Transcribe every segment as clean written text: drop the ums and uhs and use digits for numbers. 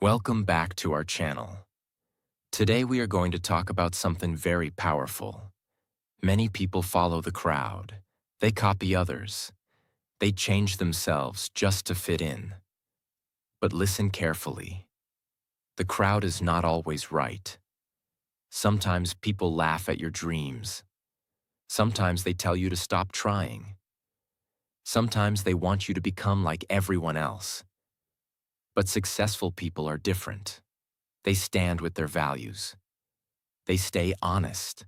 Welcome back to our channel. Today we are going to talk about something very powerful. Many people follow the crowd. They copy others. They change themselves just to fit in. But listen carefully. The crowd is not always right. Sometimes people laugh at your dreams. Sometimes they tell you to stop trying. Sometimes they want you to become like everyone else. But successful people are different. They stand with their values. They stay honest.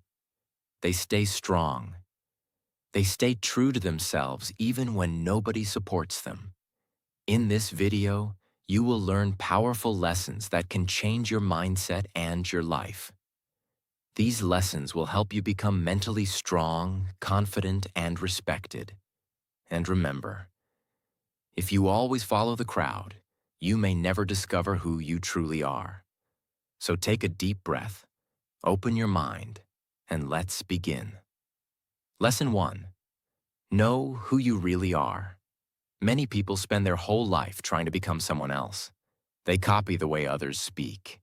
They stay strong. They stay true to themselves even when nobody supports them. In this video, you will learn powerful lessons that can change your mindset and your life. These lessons will help you become mentally strong, confident, and respected. And remember, if you always follow the crowd, you may never discover who you truly are. So take a deep breath, open your mind, and let's begin. Lesson 1. Know who you really are. Many people spend their whole life trying to become someone else. They copy the way others speak.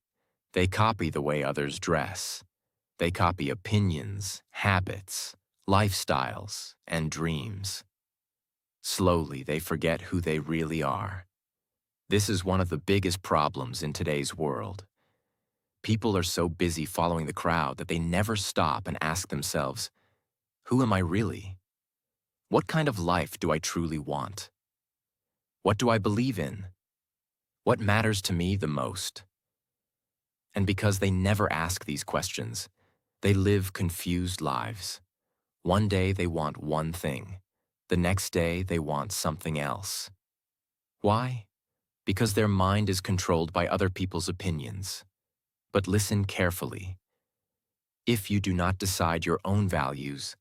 They copy the way others dress. They copy opinions, habits, lifestyles, and dreams. Slowly, they forget who they really are. This is one of the biggest problems in today's world. People are so busy following the crowd that they never stop and ask themselves, who am I really? What kind of life do I truly want? What do I believe in? What matters to me the most? And because they never ask these questions, they live confused lives. One day they want one thing. The next day they want something else. Why? Because their mind is controlled by other people's opinions. But listen carefully. If you do not decide your own values,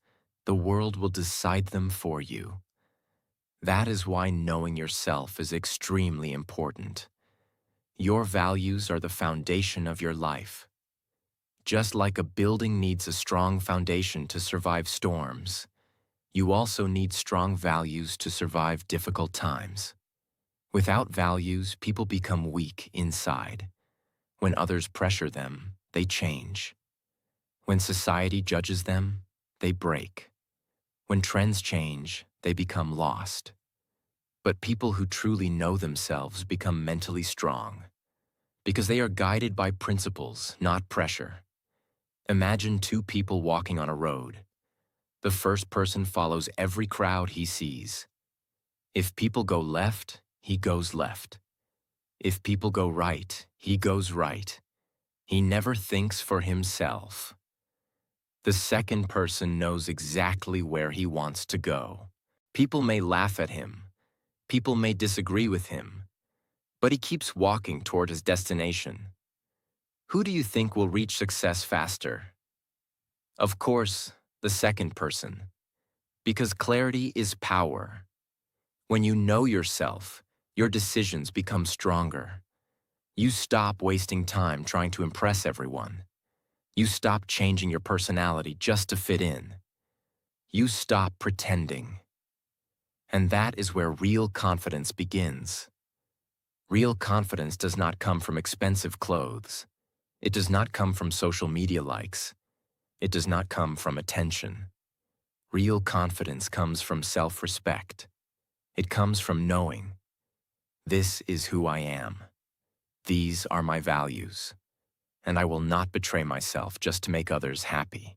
the world will decide them for you. That is why knowing yourself is extremely important. Your values are the foundation of your life. Just like a building needs a strong foundation to survive storms, you also need strong values to survive difficult times. Without values, people become weak inside. When others pressure them, they change. When society judges them, they break. When trends change, they become lost. But people who truly know themselves become mentally strong, because they are guided by principles, not pressure. Imagine two people walking on a road. The first person follows every crowd he sees. If people go left, he goes left. If people go right, he goes right. He never thinks for himself. The second person knows exactly where he wants to go. People may laugh at him. People may disagree with him. But he keeps walking toward his destination. Who do you think will reach success faster? Of course, the second person. Because clarity is power. When you know yourself, your decisions become stronger. You stop wasting time trying to impress everyone. You stop changing your personality just to fit in. You stop pretending. And that is where real confidence begins. Real confidence does not come from expensive clothes. It does not come from social media likes. It does not come from attention. Real confidence comes from self-respect. It comes from knowing, this is who I am. These are my values. And I will not betray myself just to make others happy.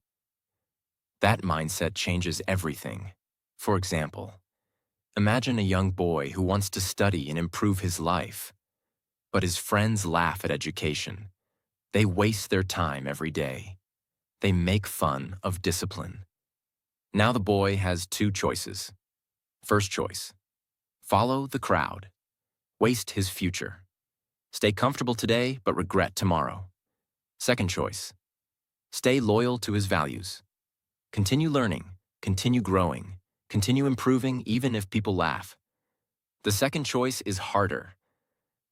That mindset changes everything. For example, imagine a young boy who wants to study and improve his life. But his friends laugh at education. They waste their time every day. They make fun of discipline. Now the boy has two choices. First choice, follow the crowd. Waste his future. Stay comfortable today, but regret tomorrow. Second choice, stay loyal to his values. Continue learning, continue growing, continue improving even if people laugh. The second choice is harder,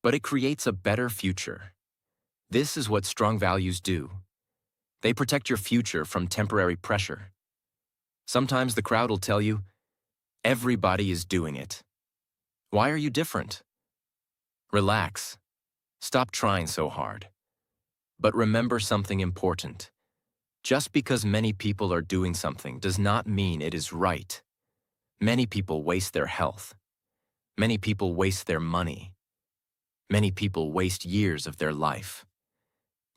but it creates a better future. This is what strong values do. They protect your future from temporary pressure. Sometimes the crowd will tell you, everybody is doing it. Why are you different? Relax. Stop trying so hard. But remember something important. Just because many people are doing something does not mean it is right. Many people waste their health. Many people waste their money. Many people waste years of their life.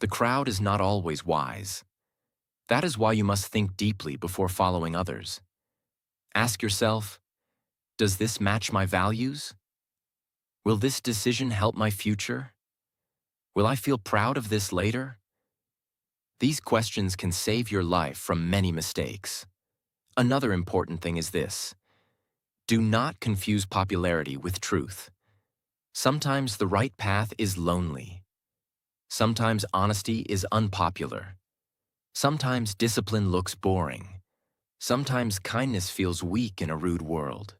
The crowd is not always wise. That is why you must think deeply before following others. Ask yourself, does this match my values? Will this decision help my future? Will I feel proud of this later? These questions can save your life from many mistakes. Another important thing is this. Do not confuse popularity with truth. Sometimes the right path is lonely. Sometimes honesty is unpopular. Sometimes discipline looks boring. Sometimes kindness feels weak in a rude world.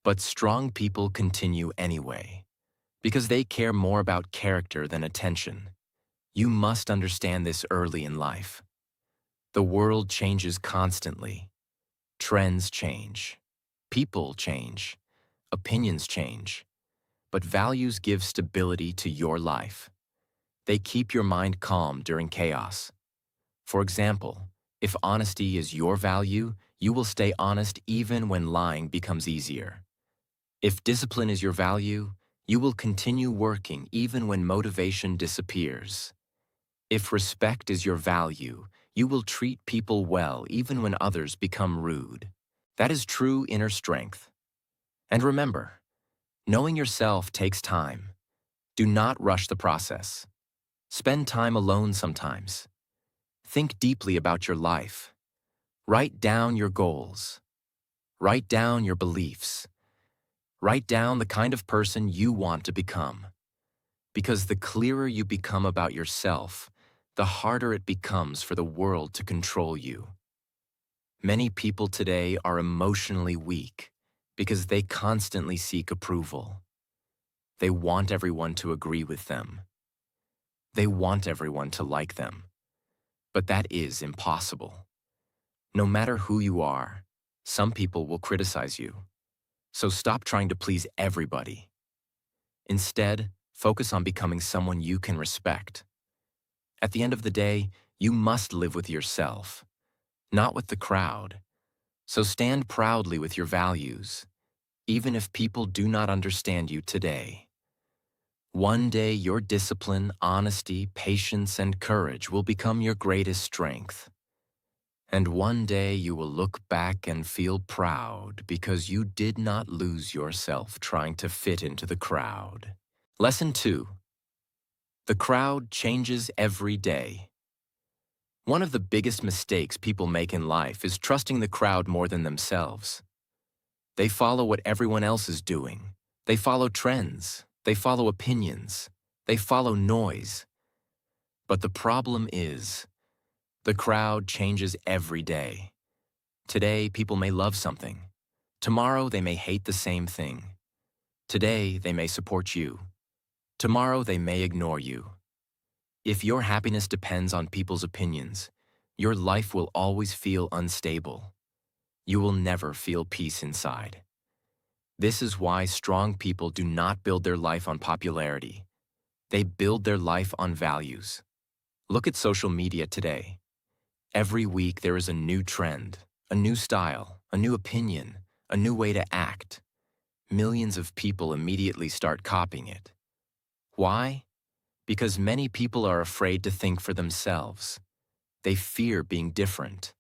But strong people continue anyway, because they care more about character than attention. You must understand this early in life. The world changes constantly. Trends change. People change. Opinions change. But values give stability to your life. They keep your mind calm during chaos. For example, if honesty is your value, you will stay honest even when lying becomes easier. If discipline is your value, you will continue working even when motivation disappears. If respect is your value, you will treat people well even when others become rude. That is true inner strength. And remember, knowing yourself takes time. Do not rush the process. Spend time alone sometimes. Think deeply about your life. Write down your goals. Write down your beliefs. Write down the kind of person you want to become. Because the clearer you become about yourself, the harder it becomes for the world to control you. Many people today are emotionally weak because they constantly seek approval. They want everyone to agree with them. They want everyone to like them. But that is impossible. No matter who you are, some people will criticize you. So stop trying to please everybody. Instead, focus on becoming someone you can respect. At the end of the day, you must live with yourself, not with the crowd. So stand proudly with your values, even if people do not understand you today. One day, your discipline, honesty, patience, and courage will become your greatest strength. And one day you will look back and feel proud because you did not lose yourself trying to fit into the crowd. Lesson 2. The crowd changes every day. One of the biggest mistakes people make in life is trusting the crowd more than themselves. They follow what everyone else is doing. They follow trends. They follow opinions. They follow noise. But the problem is, the crowd changes every day. Today, people may love something. Tomorrow, they may hate the same thing. Today, they may support you. Tomorrow, they may ignore you. If your happiness depends on people's opinions, your life will always feel unstable. You will never feel peace inside. This is why strong people do not build their life on popularity. They build their life on values. Look at social media today. Every week there is a new trend, a new style, a new opinion, a new way to act. Millions of people immediately start copying it. Why? Because many people are afraid to think for themselves. They fear being different.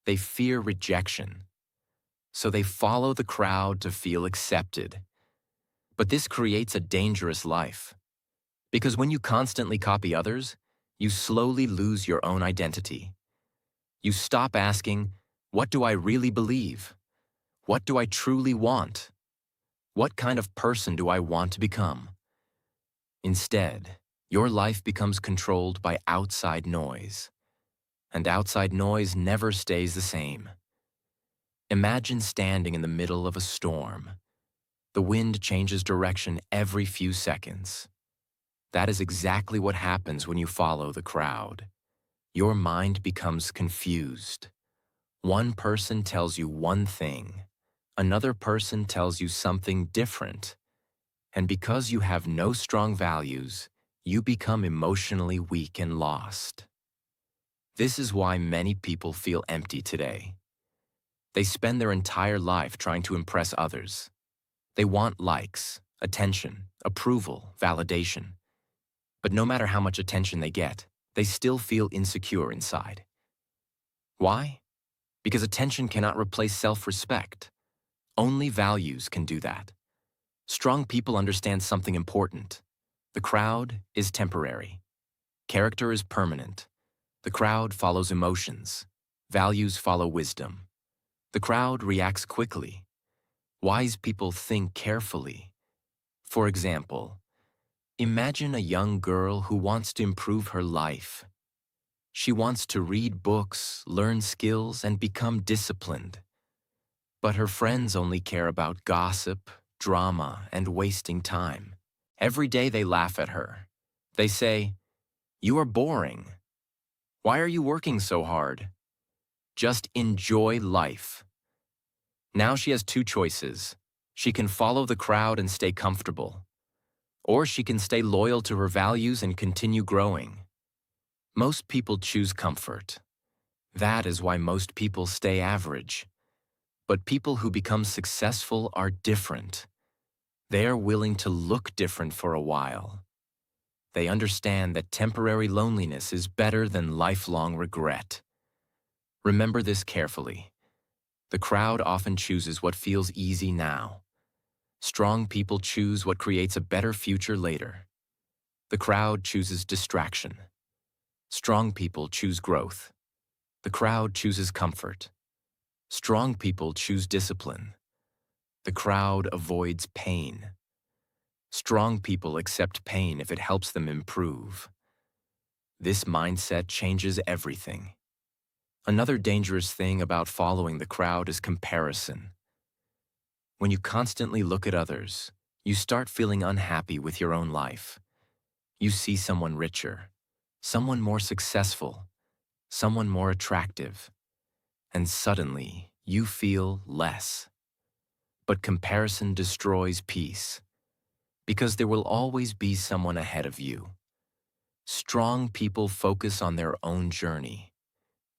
They fear rejection. So they follow the crowd to feel accepted. But this creates a dangerous life. Because when you constantly copy others, you slowly lose your own identity. You stop asking, what do I really believe? What do I truly want? What kind of person do I want to become? Instead, your life becomes controlled by outside noise. And outside noise never stays the same. Imagine standing in the middle of a storm. The wind changes direction every few seconds. That is exactly what happens when you follow the crowd. Your mind becomes confused. One person tells you one thing. Another person tells you something different. And because you have no strong values, you become emotionally weak and lost. This is why many people feel empty today. They spend their entire life trying to impress others. They want likes, attention, approval, validation. But no matter how much attention they get, they still feel insecure inside. Why? Because attention cannot replace self-respect. Only values can do that. Strong people understand something important. The crowd is temporary. Character is permanent. The crowd follows emotions. Values follow wisdom. The crowd reacts quickly. Wise people think carefully. For example, imagine a young girl who wants to improve her life. She wants to read books, learn skills, and become disciplined. But her friends only care about gossip, drama, and wasting time. Every day they laugh at her. They say, "You are boring. Why are you working so hard? Just enjoy life." Now she has two choices. She can follow the crowd and stay comfortable, or she can stay loyal to her values and continue growing. Most people choose comfort. That is why most people stay average. But people who become successful are different. They are willing to look different for a while. They understand that temporary loneliness is better than lifelong regret. Remember this carefully. The crowd often chooses what feels easy now. Strong people choose what creates a better future later. The crowd chooses distraction. Strong people choose growth. The crowd chooses comfort. Strong people choose discipline. The crowd avoids pain. Strong people accept pain if it helps them improve. This mindset changes everything. Another dangerous thing about following the crowd is comparison. When you constantly look at others, you start feeling unhappy with your own life. You see someone richer, someone more successful, someone more attractive, and suddenly you feel less. But comparison destroys peace, because there will always be someone ahead of you. Strong people focus on their own journey.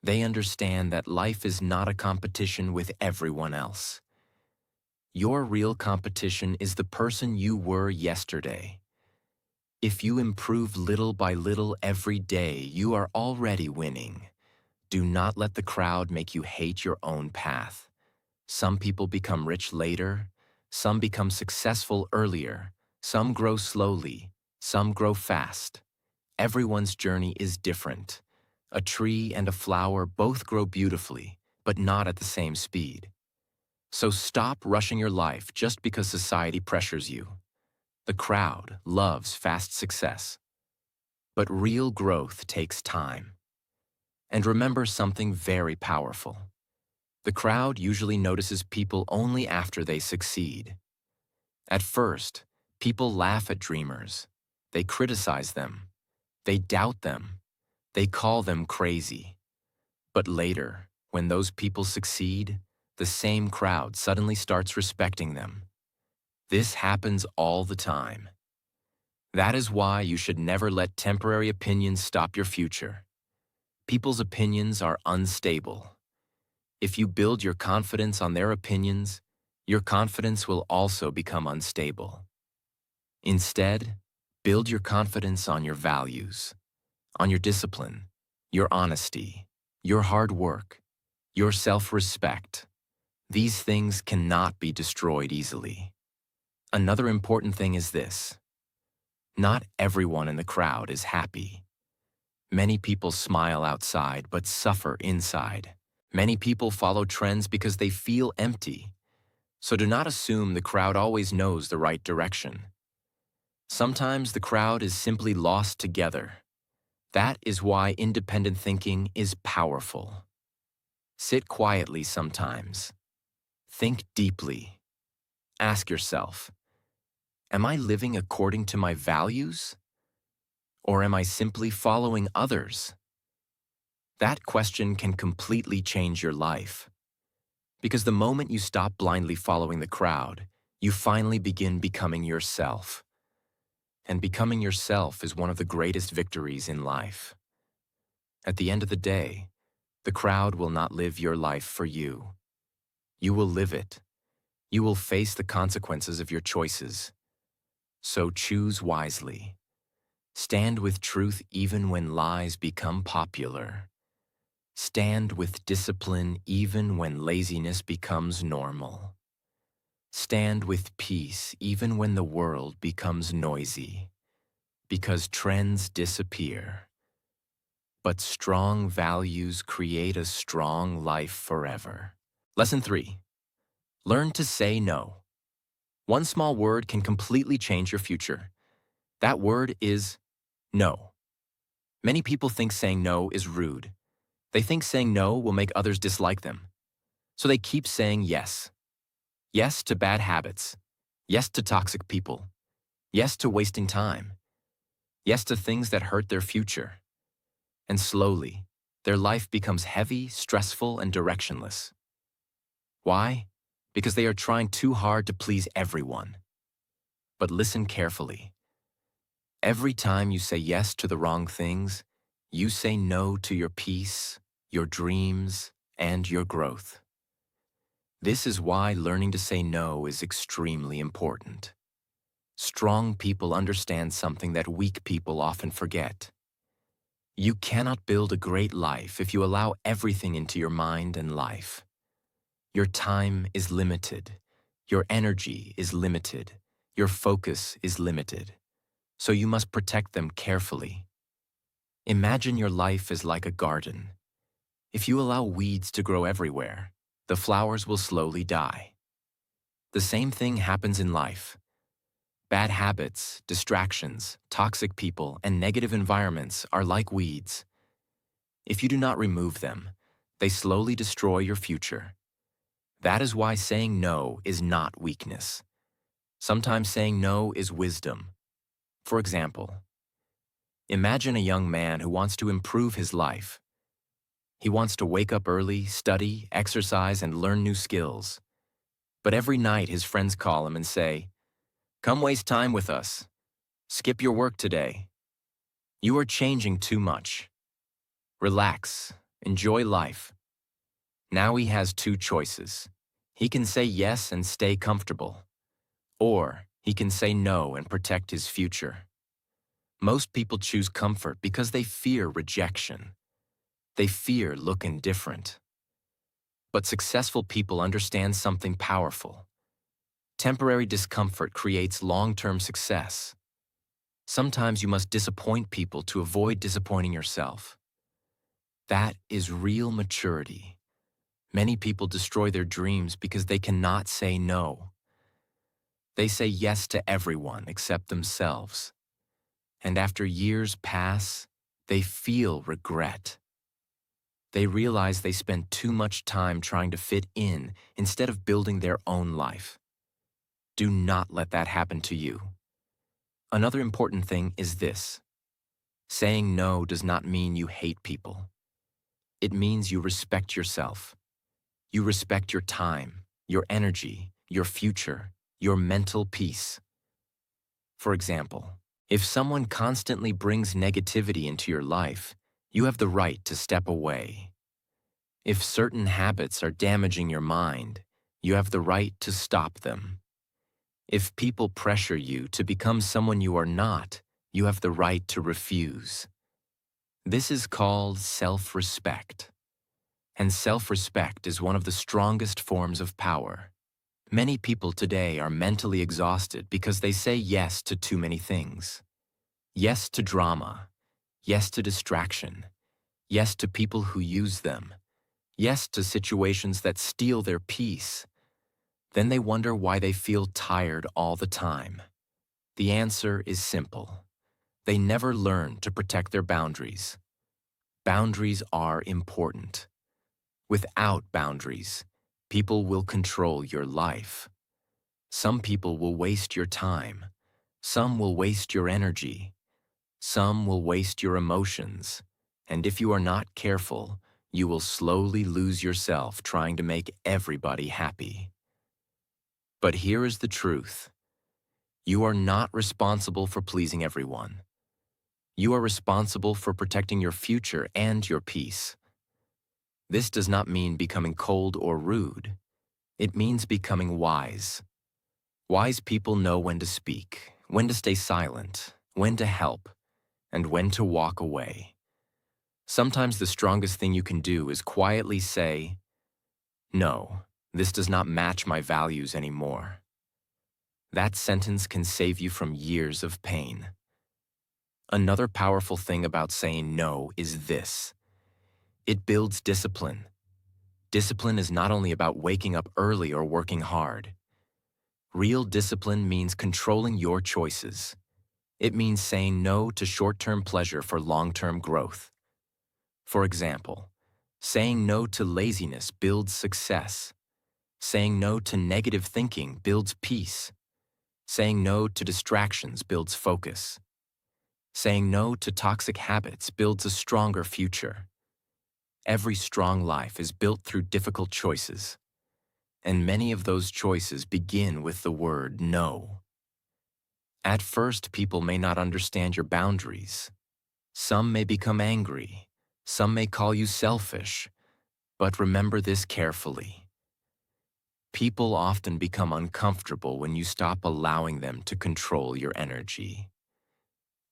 They understand that life is not a competition with everyone else. Your real competition is the person you were yesterday. If you improve little by little every day, you are already winning. Do not let the crowd make you hate your own path. Some people become rich later, some become successful earlier, some grow slowly, some grow fast. Everyone's journey is different. A tree and a flower both grow beautifully, but not at the same speed. So stop rushing your life just because society pressures you. The crowd loves fast success. But real growth takes time. And remember something very powerful. The crowd usually notices people only after they succeed. At first, people laugh at dreamers. They criticize them. They doubt them. They call them crazy. But later, when those people succeed, the same crowd suddenly starts respecting them. This happens all the time. That is why you should never let temporary opinions stop your future. People's opinions are unstable. If you build your confidence on their opinions, your confidence will also become unstable. Instead, build your confidence on your values, on your discipline, your honesty, your hard work, your self-respect. These things cannot be destroyed easily. Another important thing is this. Not everyone in the crowd is happy. Many people smile outside but suffer inside. Many people follow trends because they feel empty. So do not assume the crowd always knows the right direction. Sometimes the crowd is simply lost together. That is why independent thinking is powerful. Sit quietly sometimes. Think deeply. Ask yourself, am I living according to my values? Or am I simply following others? That question can completely change your life. Because the moment you stop blindly following the crowd, you finally begin becoming yourself. And becoming yourself is one of the greatest victories in life. At the end of the day, the crowd will not live your life for you. You will live it. You will face the consequences of your choices. So choose wisely. Stand with truth even when lies become popular. Stand with discipline even when laziness becomes normal. Stand with peace even when the world becomes noisy. Because trends disappear. But strong values create a strong life forever. Lesson 3. Learn to say no. One small word can completely change your future. That word is no. Many people think saying no is rude. They think saying no will make others dislike them. So they keep saying yes. Yes to bad habits. Yes to toxic people. Yes to wasting time. Yes to things that hurt their future. And slowly, their life becomes heavy, stressful, and directionless. Why? Because they are trying too hard to please everyone. But listen carefully. Every time you say yes to the wrong things, you say no to your peace, your dreams, and your growth. This is why learning to say no is extremely important. Strong people understand something that weak people often forget. You cannot build a great life if you allow everything into your mind and life. Your time is limited. Your energy is limited. Your focus is limited. So you must protect them carefully. Imagine your life is like a garden. If you allow weeds to grow everywhere, the flowers will slowly die. The same thing happens in life. Bad habits, distractions, toxic people, and negative environments are like weeds. If you do not remove them, they slowly destroy your future. That is why saying no is not weakness. Sometimes saying no is wisdom. For example, imagine a young man who wants to improve his life. He wants to wake up early, study, exercise, and learn new skills. But every night his friends call him and say, "Come waste time with us. Skip your work today. You are changing too much. Relax. Enjoy life." Now he has two choices. He can say yes and stay comfortable, or he can say no and protect his future. Most people choose comfort because they fear rejection. They fear looking different. But successful people understand something powerful. Temporary discomfort creates long-term success. Sometimes you must disappoint people to avoid disappointing yourself. That is real maturity. Many people destroy their dreams because they cannot say no. They say yes to everyone except themselves. And after years pass, they feel regret. They realize they spent too much time trying to fit in instead of building their own life. Do not let that happen to you. Another important thing is this. Saying no does not mean you hate people. It means you respect yourself. You respect your time, your energy, your future, your mental peace. For example, if someone constantly brings negativity into your life, you have the right to step away. If certain habits are damaging your mind, you have the right to stop them. If people pressure you to become someone you are not, you have the right to refuse. This is called self-respect. And self-respect is one of the strongest forms of power. Many people today are mentally exhausted because they say yes to too many things. Yes to drama. Yes to distraction. Yes to people who use them. Yes to situations that steal their peace. Then they wonder why they feel tired all the time. The answer is simple. They never learn to protect their boundaries. Boundaries are important. Without boundaries, people will control your life. Some people will waste your time. Some will waste your energy. Some will waste your emotions. And if you are not careful, you will slowly lose yourself trying to make everybody happy. But here is the truth. You are not responsible for pleasing everyone. You are responsible for protecting your future and your peace. This does not mean becoming cold or rude. It means becoming wise. Wise people know when to speak, when to stay silent, when to help, and when to walk away. Sometimes the strongest thing you can do is quietly say, "No, this does not match my values anymore." That sentence can save you from years of pain. Another powerful thing about saying no is this: it builds discipline. Discipline is not only about waking up early or working hard. Real discipline means controlling your choices. It means saying no to short-term pleasure for long-term growth. For example, saying no to laziness builds success. Saying no to negative thinking builds peace. Saying no to distractions builds focus. Saying no to toxic habits builds a stronger future. Every strong life is built through difficult choices, and many of those choices begin with the word no. At first, people may not understand your boundaries. Some may become angry. Some may call you selfish. But remember this carefully. People often become uncomfortable when you stop allowing them to control your energy.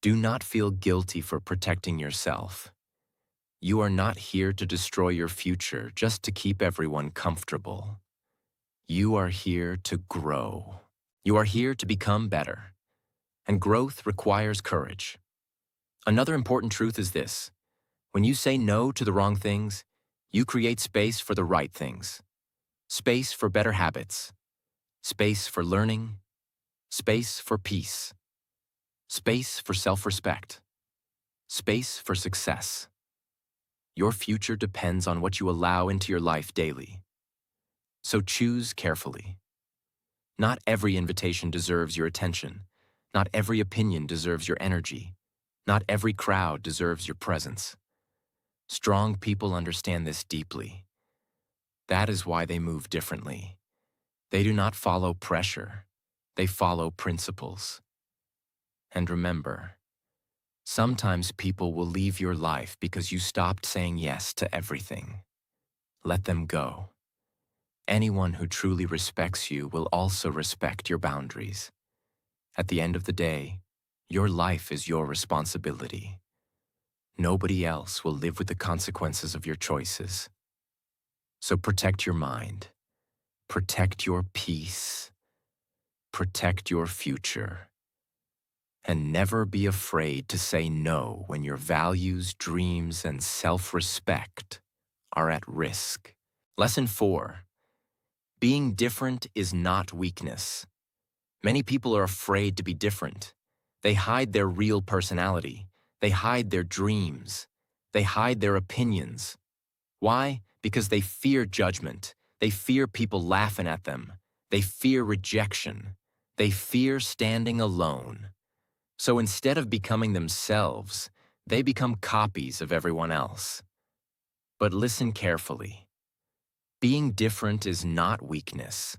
Do not feel guilty for protecting yourself. You are not here to destroy your future just to keep everyone comfortable. You are here to grow. You are here to become better. And growth requires courage. Another important truth is this: when you say no to the wrong things, you create space for the right things. Space for better habits. Space for learning. Space for peace. Space for self-respect. Space for success. Your future depends on what you allow into your life daily. So choose carefully. Not every invitation deserves your attention. Not every opinion deserves your energy. Not every crowd deserves your presence. Strong people understand this deeply. That is why they move differently. They do not follow pressure. They follow principles. And remember, sometimes people will leave your life because you stopped saying yes to everything. Let them go. Anyone who truly respects you will also respect your boundaries. At the end of the day, your life is your responsibility. Nobody else will live with the consequences of your choices. So protect your mind, protect your peace, protect your future, and never be afraid to say no when your values, dreams, and self-respect are at risk. Lesson 4. Being different is not weakness. Many people are afraid to be different. They hide their real personality. They hide their dreams. They hide their opinions. Why? Because they fear judgment. They fear people laughing at them. They fear rejection. They fear standing alone. So instead of becoming themselves, they become copies of everyone else. But listen carefully. Being different is not weakness.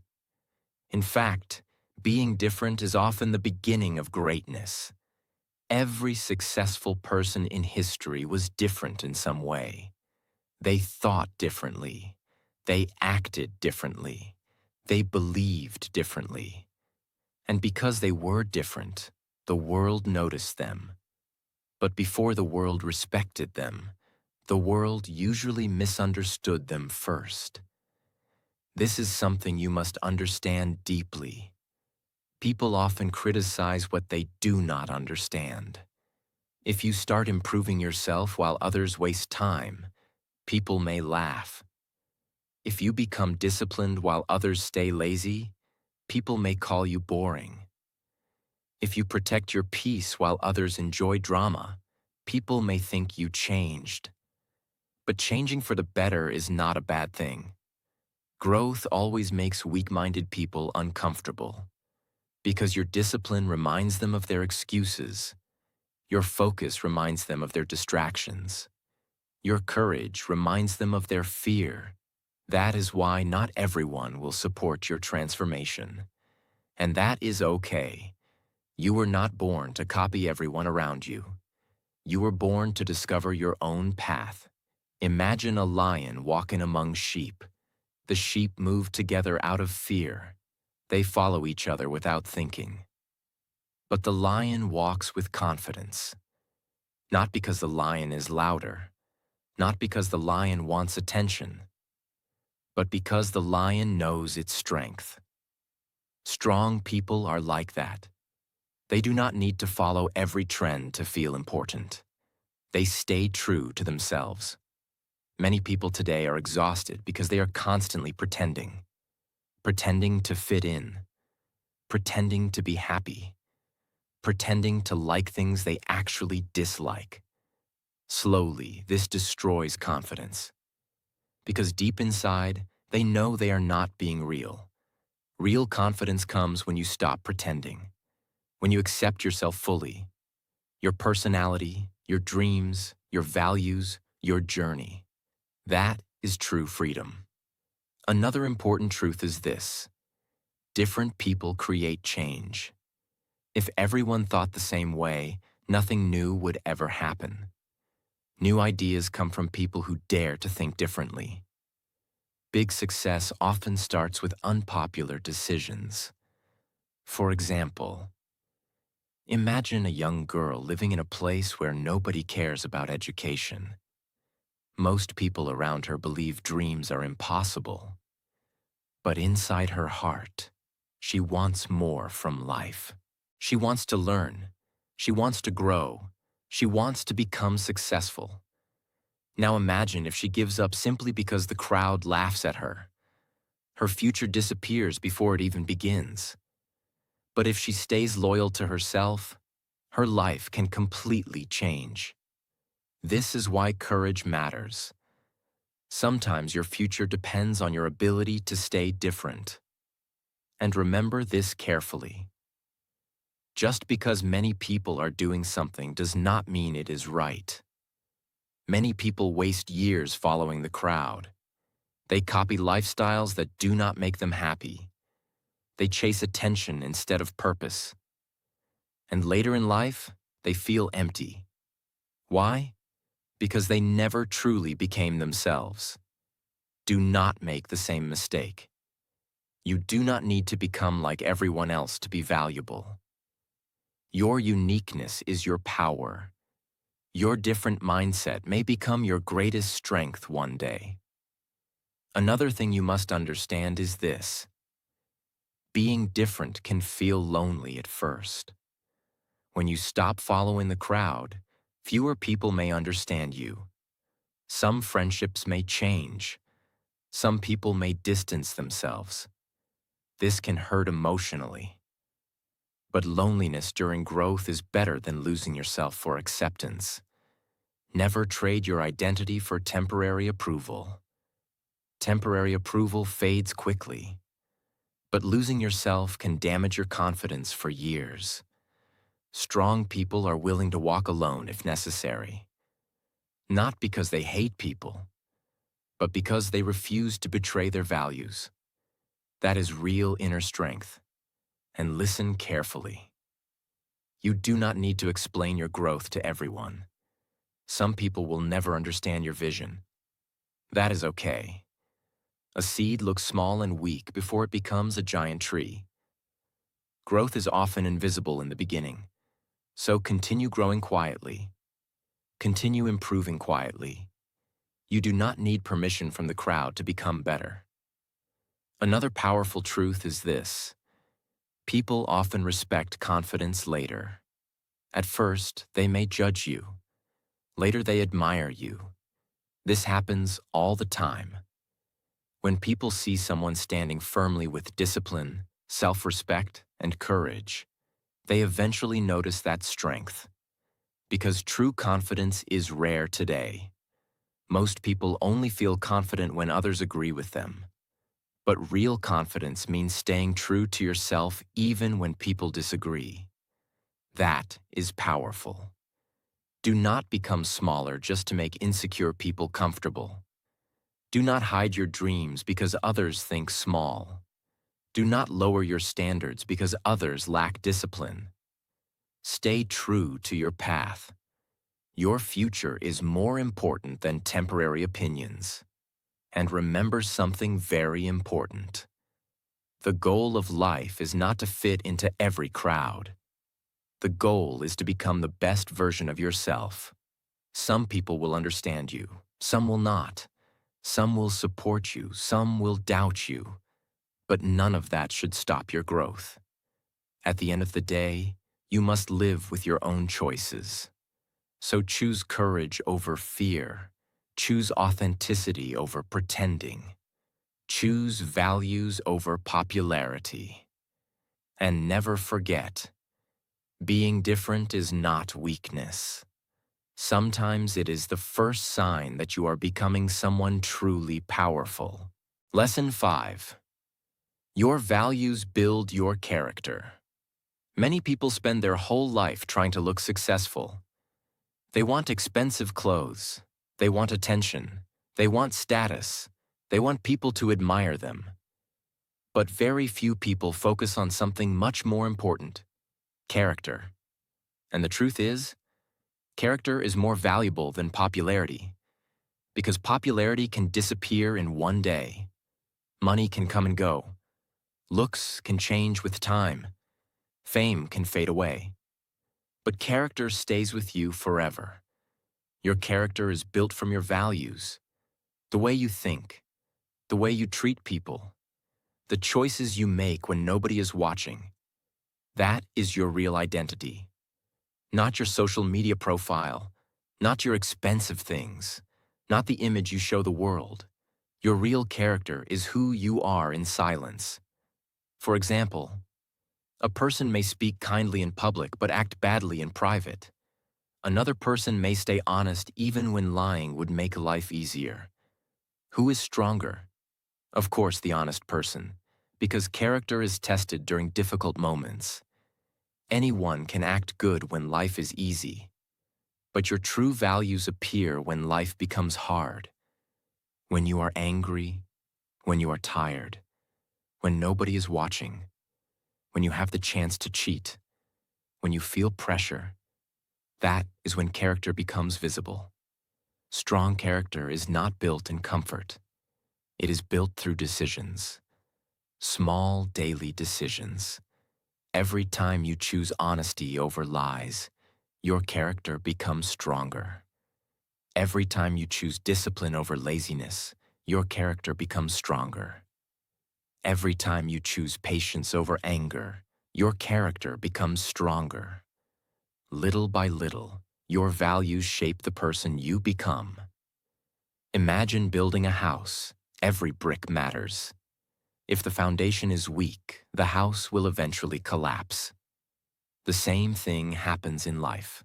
In fact, being different is often the beginning of greatness. Every successful person in history was different in some way. They thought differently. They acted differently. They believed differently. And because they were different, the world noticed them. But before the world respected them, the world usually misunderstood them first. This is something you must understand deeply. People often criticize what they do not understand. If you start improving yourself while others waste time, people may laugh. If you become disciplined while others stay lazy, people may call you boring. If you protect your peace while others enjoy drama, people may think you changed. But changing for the better is not a bad thing. Growth always makes weak-minded people uncomfortable, because your discipline reminds them of their excuses. Your focus reminds them of their distractions. Your courage reminds them of their fear. That is why not everyone will support your transformation. And that is okay, You were not born to copy everyone around you. You were born to discover your own path. Imagine a lion walking among sheep. The sheep move together out of fear. They follow each other without thinking. But the lion walks with confidence. Not because the lion is louder, not because the lion wants attention, but because the lion knows its strength. Strong people are like that. They do not need to follow every trend to feel important. They stay true to themselves. Many people today are exhausted because they are constantly pretending. Pretending to fit in. Pretending to be happy. Pretending to like things they actually dislike. Slowly, this destroys confidence. Because deep inside, they know they are not being real. Real confidence comes when you stop pretending. When you accept yourself fully. Your personality, your dreams, your values, your journey. That is true freedom. Another important truth is this: different people create change. If everyone thought the same way, nothing new would ever happen. New ideas come from people who dare to think differently. Big success often starts with unpopular decisions. For example, imagine a young girl living in a place where nobody cares about education. Most people around her believe dreams are impossible. But inside her heart, she wants more from life. She wants to learn. She wants to grow. She wants to become successful. Now imagine if she gives up simply because the crowd laughs at her. Her future disappears before it even begins. But if she stays loyal to herself, her life can completely change. This is why courage matters. Sometimes your future depends on your ability to stay different. And remember this carefully. Just because many people are doing something does not mean it is right. Many people waste years following the crowd. They copy lifestyles that do not make them happy. They chase attention instead of purpose. And later in life, they feel empty. Why? Because they never truly became themselves. Do not make the same mistake. You do not need to become like everyone else to be valuable. Your uniqueness is your power. Your different mindset may become your greatest strength one day. Another thing you must understand is this: being different can feel lonely at first. When you stop following the crowd, fewer people may understand you. Some friendships may change. Some people may distance themselves. This can hurt emotionally. But loneliness during growth is better than losing yourself for acceptance. Never trade your identity for temporary approval. Temporary approval fades quickly. But losing yourself can damage your confidence for years. Strong people are willing to walk alone if necessary. Not because they hate people, but because they refuse to betray their values. That is real inner strength. And listen carefully. You do not need to explain your growth to everyone. Some people will never understand your vision. That is okay. A seed looks small and weak before it becomes a giant tree. Growth is often invisible in the beginning, so continue growing quietly. Continue improving quietly. You do not need permission from the crowd to become better. Another powerful truth is this: people often respect confidence later. At first, they may judge you. Later, they admire you. This happens all the time. When people see someone standing firmly with discipline, self-respect, and courage, they eventually notice that strength. Because true confidence is rare today. Most people only feel confident when others agree with them. But real confidence means staying true to yourself even when people disagree. That is powerful. Do not become smaller just to make insecure people comfortable. Do not hide your dreams because others think small. Do not lower your standards because others lack discipline. Stay true to your path. Your future is more important than temporary opinions. And remember something very important. The goal of life is not to fit into every crowd. The goal is to become the best version of yourself. Some people will understand you, some will not. Some will support you, some will doubt you. But none of that should stop your growth. At the end of the day, you must live with your own choices. So choose courage over fear. Choose authenticity over pretending. Choose values over popularity. And never forget, being different is not weakness. Sometimes it is the first sign that you are becoming someone truly powerful. Lesson 5. Your values build your character. Many people spend their whole life trying to look successful. They want expensive clothes. They want attention. They want status. They want people to admire them. But very few people focus on something much more important: character. And the truth is, character is more valuable than popularity, because popularity can disappear in one day. Money can come and go. Looks can change with time. Fame can fade away. But character stays with you forever. Your character is built from your values, the way you think, the way you treat people, the choices you make when nobody is watching. That is your real identity. Not your social media profile, not your expensive things, not the image you show the world. Your real character is who you are in silence. For example, a person may speak kindly in public but act badly in private. Another person may stay honest even when lying would make life easier. Who is stronger? Of course, the honest person, because character is tested during difficult moments. Anyone can act good when life is easy, but your true values appear when life becomes hard. When you are angry, when you are tired, when nobody is watching, when you have the chance to cheat, when you feel pressure. That is when character becomes visible. Strong character is not built in comfort. It is built through decisions. Small daily decisions. Every time you choose honesty over lies, your character becomes stronger. Every time you choose discipline over laziness, your character becomes stronger. Every time you choose patience over anger, your character becomes stronger. Little by little, your values shape the person you become. Imagine building a house. Every brick matters. If the foundation is weak, the house will eventually collapse. The same thing happens in life.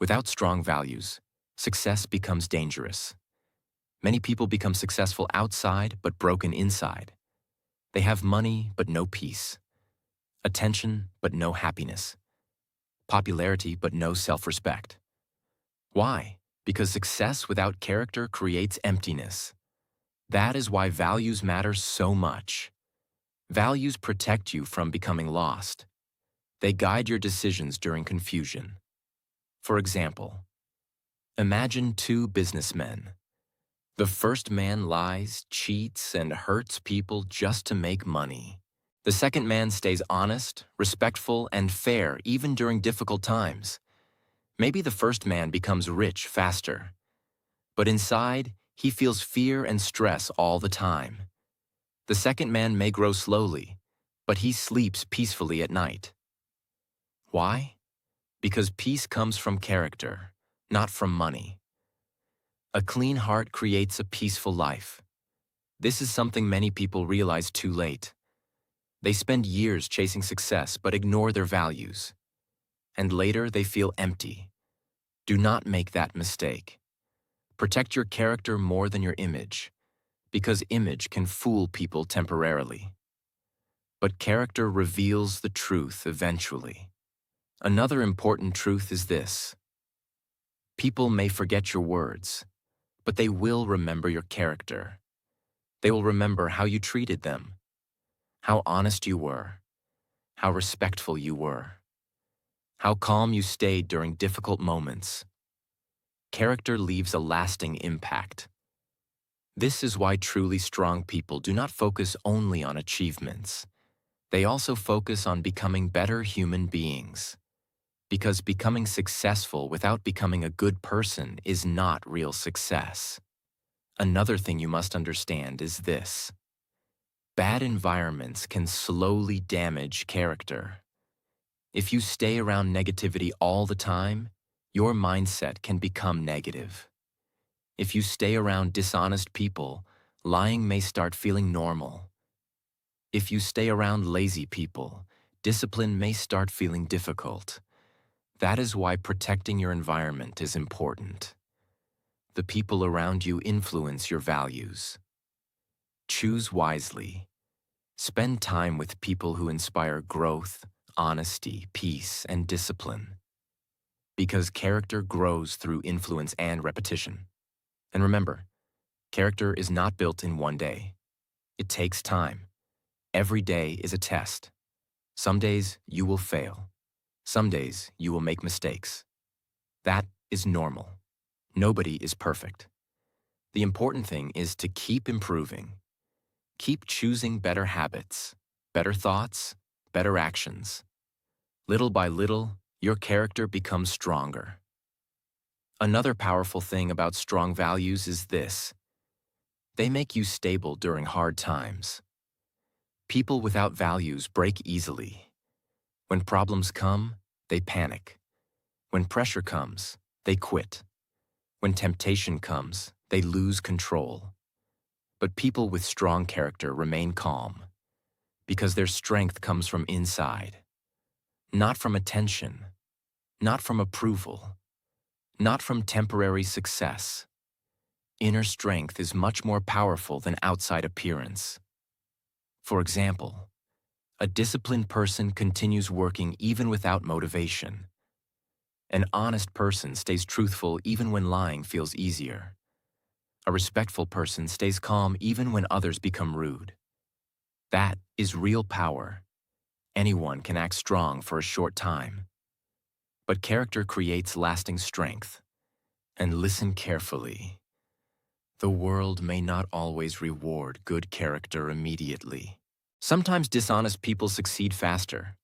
Without strong values, success becomes dangerous. Many people become successful outside but broken inside. They have money but no peace, attention but no happiness, popularity but no self-respect. Why? Because success without character creates emptiness. That is why values matter so much. Values protect you from becoming lost. They guide your decisions during confusion. For example, imagine two businessmen. The first man lies, cheats, and hurts people just to make money. The second man stays honest, respectful, and fair even during difficult times. Maybe the first man becomes rich faster, but inside, he feels fear and stress all the time. The second man may grow slowly, but he sleeps peacefully at night. Why? Because peace comes from character, not from money. A clean heart creates a peaceful life. This is something many people realize too late. They spend years chasing success but ignore their values. And later they feel empty. Do not make that mistake. Protect your character more than your image, because image can fool people temporarily. But character reveals the truth eventually. Another important truth is this: people may forget your words, but they will remember your character. They will remember how you treated them, how honest you were, how respectful you were. how calm you stayed during difficult moments. Character leaves a lasting impact. This is why truly strong people do not focus only on achievements. They also focus on becoming better human beings. Because becoming successful without becoming a good person is not real success. Another thing you must understand is this: bad environments can slowly damage character. If you stay around negativity all the time, your mindset can become negative. If you stay around dishonest people, lying may start feeling normal. If you stay around lazy people, discipline may start feeling difficult. That is why protecting your environment is important. The people around you influence your values. Choose wisely. Spend time with people who inspire growth, honesty, peace, and discipline. Because character grows through influence and repetition. And remember, character is not built in one day. It takes time. Every day is a test. Some days you will fail. Some days you will make mistakes. That is normal. Nobody is perfect. The important thing is to keep improving. Keep choosing better habits, better thoughts, better actions. Little by little, your character becomes stronger. Another powerful thing about strong values is this: they make you stable during hard times. People without values break easily. When problems come, they panic. When pressure comes, they quit. When temptation comes, they lose control. But people with strong character remain calm, because their strength comes from inside, not from attention, not from approval, not from temporary success. Inner strength is much more powerful than outside appearance. For example, a disciplined person continues working even without motivation. An honest person stays truthful even when lying feels easier. A respectful person stays calm even when others become rude. That is real power. Anyone can act strong for a short time. But character creates lasting strength. And listen carefully. The world may not always reward good character immediately. Sometimes dishonest people succeed faster.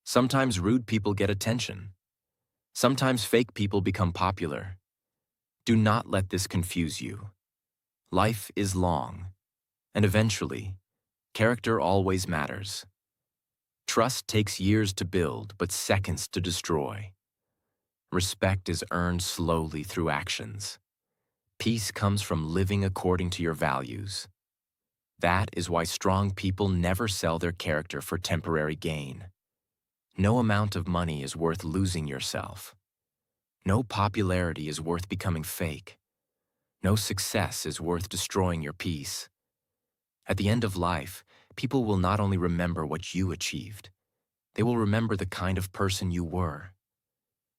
Sometimes rude people get attention. Sometimes fake people become popular. Do not let this confuse you. Life is long, and eventually, character always matters. Trust takes years to build, but seconds to destroy. Respect is earned slowly through actions. Peace comes from living according to your values. That is why strong people never sell their character for temporary gain. No amount of money is worth losing yourself. No popularity is worth becoming fake. No success is worth destroying your peace. At the end of life, people will not only remember what you achieved, they will remember the kind of person you were.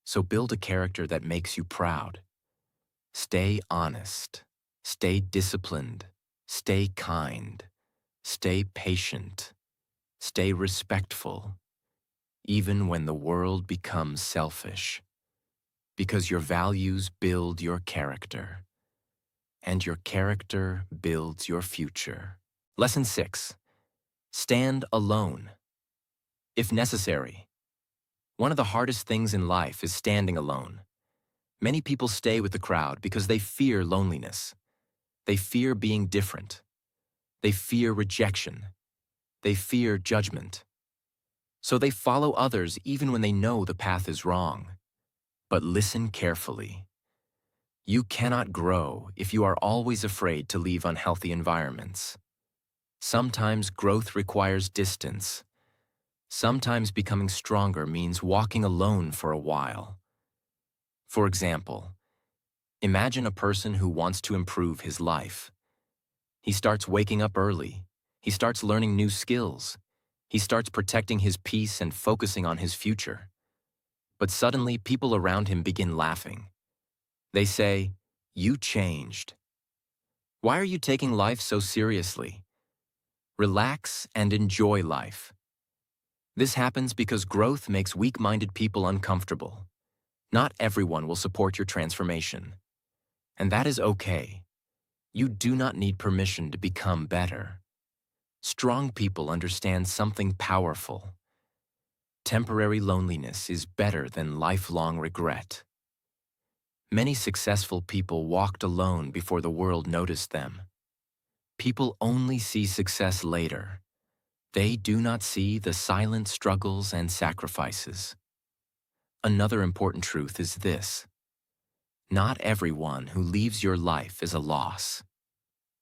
So build a character that makes you proud. Stay honest. Stay disciplined. Stay kind. Stay patient. Stay respectful, even when the world becomes selfish. Because your values build your character, and your character builds your future. Lesson 6. Stand alone. If necessary. One of the hardest things in life is standing alone. Many people stay with the crowd because they fear loneliness. They fear being different. They fear rejection. They fear judgment. So they follow others even when they know the path is wrong. But listen carefully. You cannot grow if you are always afraid to leave unhealthy environments. Sometimes growth requires distance. Sometimes becoming stronger means walking alone for a while. For example, imagine a person who wants to improve his life. He starts waking up early. He starts learning new skills. He starts protecting his peace and focusing on his future. But suddenly, people around him begin laughing. They say, "You changed. Why are you taking life so seriously? Relax and enjoy life." This happens because growth makes weak-minded people uncomfortable. Not everyone will support your transformation. And that is okay. You do not need permission to become better. Strong people understand something powerful. Temporary loneliness is better than lifelong regret. Many successful people walked alone before the world noticed them. People only see success later. They do not see the silent struggles and sacrifices. Another important truth is this: not everyone who leaves your life is a loss.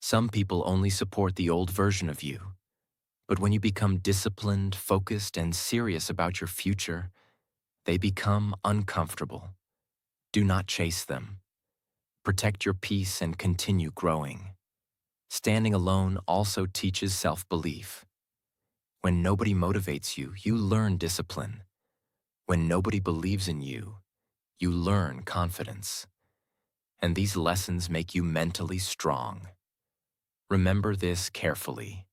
Some people only support the old version of you. But when you become disciplined, focused, and serious about your future, they become uncomfortable. Do not chase them. Protect your peace and continue growing. Standing alone also teaches self-belief. When nobody motivates you, you learn discipline. When nobody believes in you, you learn confidence. And these lessons make you mentally strong. Remember this carefully.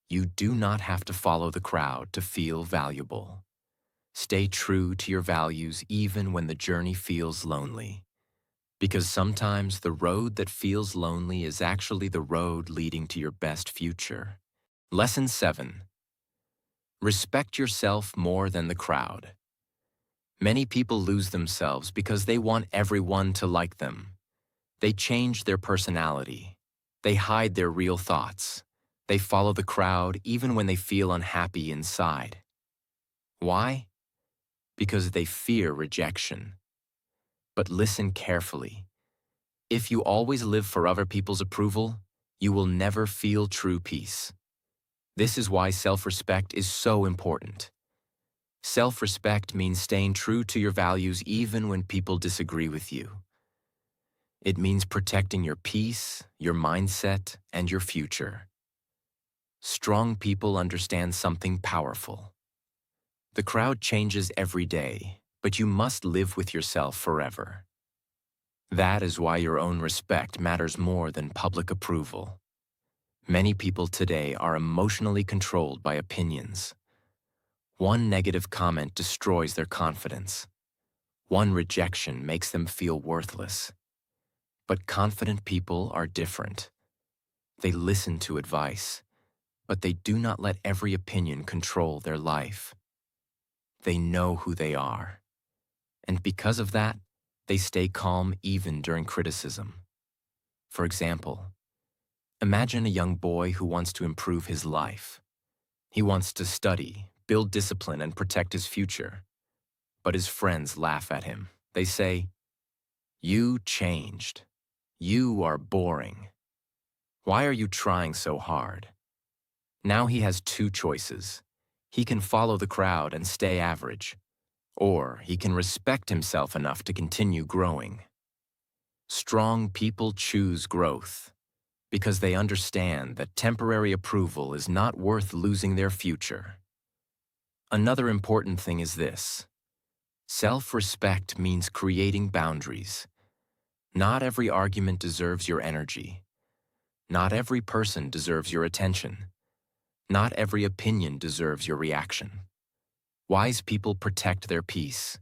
You do not have to follow the crowd to feel valuable. Stay true to your values even when the journey feels lonely. Because sometimes the road that feels lonely is actually the road leading to your best future. Lesson 7. Respect yourself more than the crowd. Many people lose themselves because they want everyone to like them. They change their personality. They hide their real thoughts. They follow the crowd even when they feel unhappy inside. Why? Because they fear rejection. But listen carefully. If you always live for other people's approval, you will never feel true peace. This is why self-respect is so important. Self-respect means staying true to your values even when people disagree with you. It means protecting your peace, your mindset, and your future. Strong people understand something powerful. The crowd changes every day, but you must live with yourself forever. That is why your own respect matters more than public approval. Many people today are emotionally controlled by opinions. One negative comment destroys their confidence. One rejection makes them feel worthless. But confident people are different. They listen to advice, but they do not let every opinion control their life. They know who they are. And because of that, they stay calm even during criticism. For example, imagine a young boy who wants to improve his life. He wants to study, build discipline, and protect his future. But his friends laugh at him. They say, "You changed. You are boring. Why are you trying so hard?" Now he has two choices. He can follow the crowd and stay average, or he can respect himself enough to continue growing. Strong people choose growth because they understand that temporary approval is not worth losing their future. Another important thing is this: self-respect means creating boundaries. Not every argument deserves your energy. Not every person deserves your attention. Not every opinion deserves your reaction. Wise people protect their peace.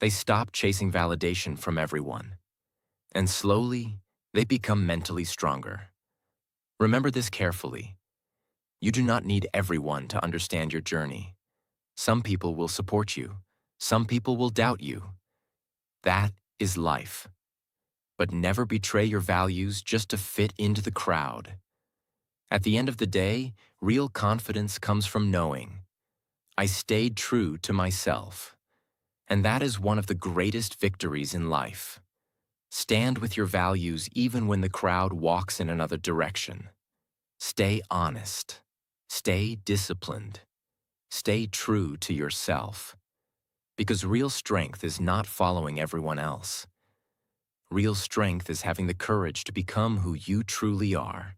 They stop chasing validation from everyone. And slowly, they become mentally stronger. Remember this carefully. You do not need everyone to understand your journey. Some people will support you. Some people will doubt you. That is life. But never betray your values just to fit into the crowd. At the end of the day, real confidence comes from knowing, I stayed true to myself. And that is one of the greatest victories in life. Stand with your values even when the crowd walks in another direction. Stay honest. Stay disciplined. Stay true to yourself. Because real strength is not following everyone else. Real strength is having the courage to become who you truly are.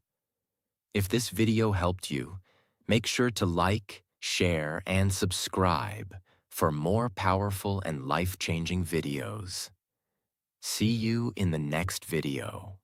If this video helped you, make sure to like, share, and subscribe for more powerful and life-changing videos. See you in the next video.